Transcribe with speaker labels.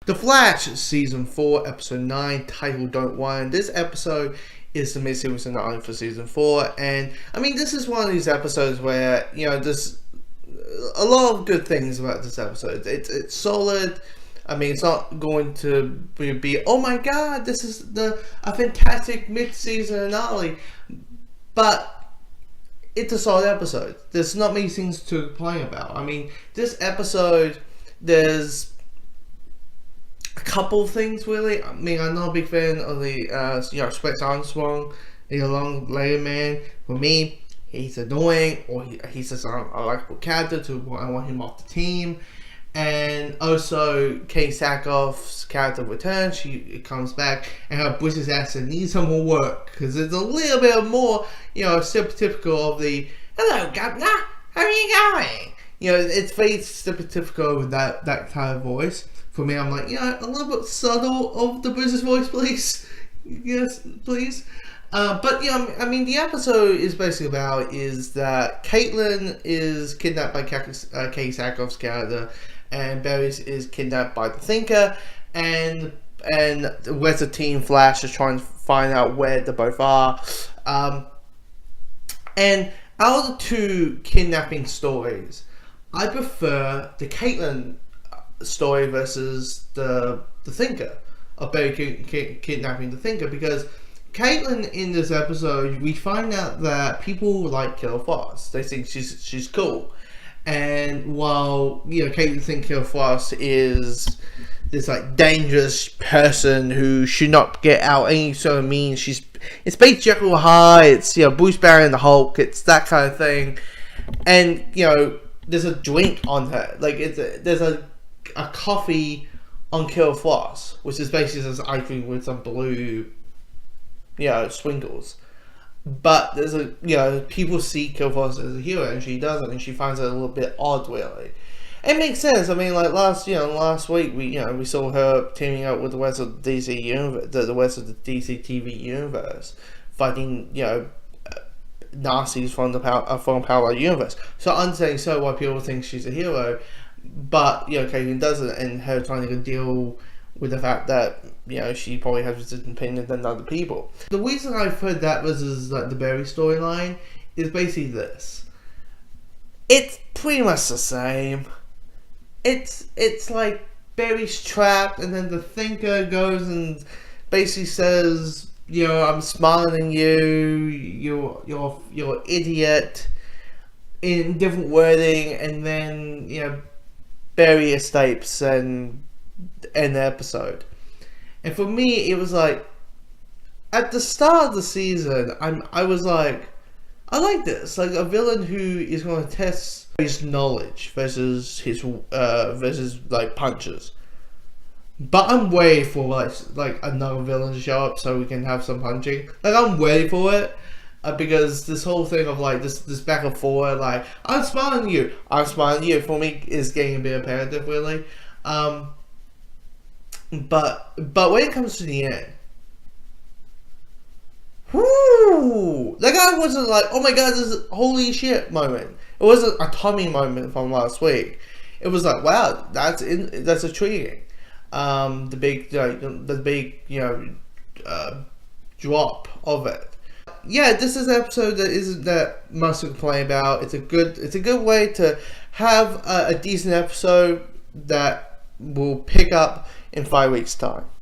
Speaker 1: The Flash, Season 4, Episode 9, titled Don't Whine. This episode is the mid-season finale for Season 4, and I mean, this is one of these episodes where, you know, there's a lot of good things about this episode. It's solid. I mean, it's not going to be, oh my god, this is a fantastic mid-season finale, but it's a solid episode. There's not many things to complain about. I mean, this episode, there's a couple of things really. I mean, I'm not a big fan of the Specs Armstrong, the long layer man. For me, he's annoying, or he's just an unlikable character. I want him off the team. And also, Kate Sackhoff's character returns. She comes back, and her British accent needs some more work because it's a little bit more, stereotypical of the "Hello, Governor, how are you going?" It's very stereotypical with that kind of voice. For me, I'm like, a little bit subtle of the British voice, please. Yes, please. But I mean, the episode is basically about is that Caitlin is kidnapped by Kate Sackhoff's character, and Barry is kidnapped by the Thinker, and where's the team Flash is trying to find out where they both are. And out of the two kidnapping stories, I prefer the Caitlin story versus the Thinker, of Barry kidnapping the Thinker, because Caitlin, in this episode, we find out that people like Killer Frost. They think she's cool. And while, Caitlin thinks Killer Frost is this, dangerous person who should not get out any sort of means, it's based Jekyll Hyde, it's, Bruce Banner and the Hulk, it's that kind of thing. And, there's a drink on her. There's a coffee on Killer Frost, which is basically just ice cream with some blue sprinkles. But there's people see Killer Frost as a hero, and she doesn't, and she finds it a little bit odd, really. It makes sense. I mean, last week we saw her teaming up with the rest of the DC universe, the rest of the DC TV universe, fighting Nazis from the parallel universe. So I'm saying why people think she's a hero, but Caitlin doesn't, and her trying to deal with the fact that she probably has a different opinion than other people. The reason I've heard that was the Barry storyline is basically this. It's pretty much the same. It's like Barry's trapped, and then the Thinker goes and basically says, I'm smarter than you. You're an idiot, in different wording, and then Barry escapes and end the episode. And for me, it was like, at the start of the season, I was like, I like this, a villain who is going to test his knowledge versus his versus punches. But I'm waiting for another villain to show up so we can have some punching. I'm waiting for it. Because this whole thing of this back and forth, I'm smarter than you, for me is getting a bit repetitive, really. But when it comes to the end, whoo! I wasn't like, oh my god, this is holy shit moment. It wasn't a Tommy moment from last week. It was like, wow, that's intriguing. The big drop of it. Yeah, this is an episode that isn't that much to complain about. It's a good way to have a decent episode that will pick up in 5 weeks' time.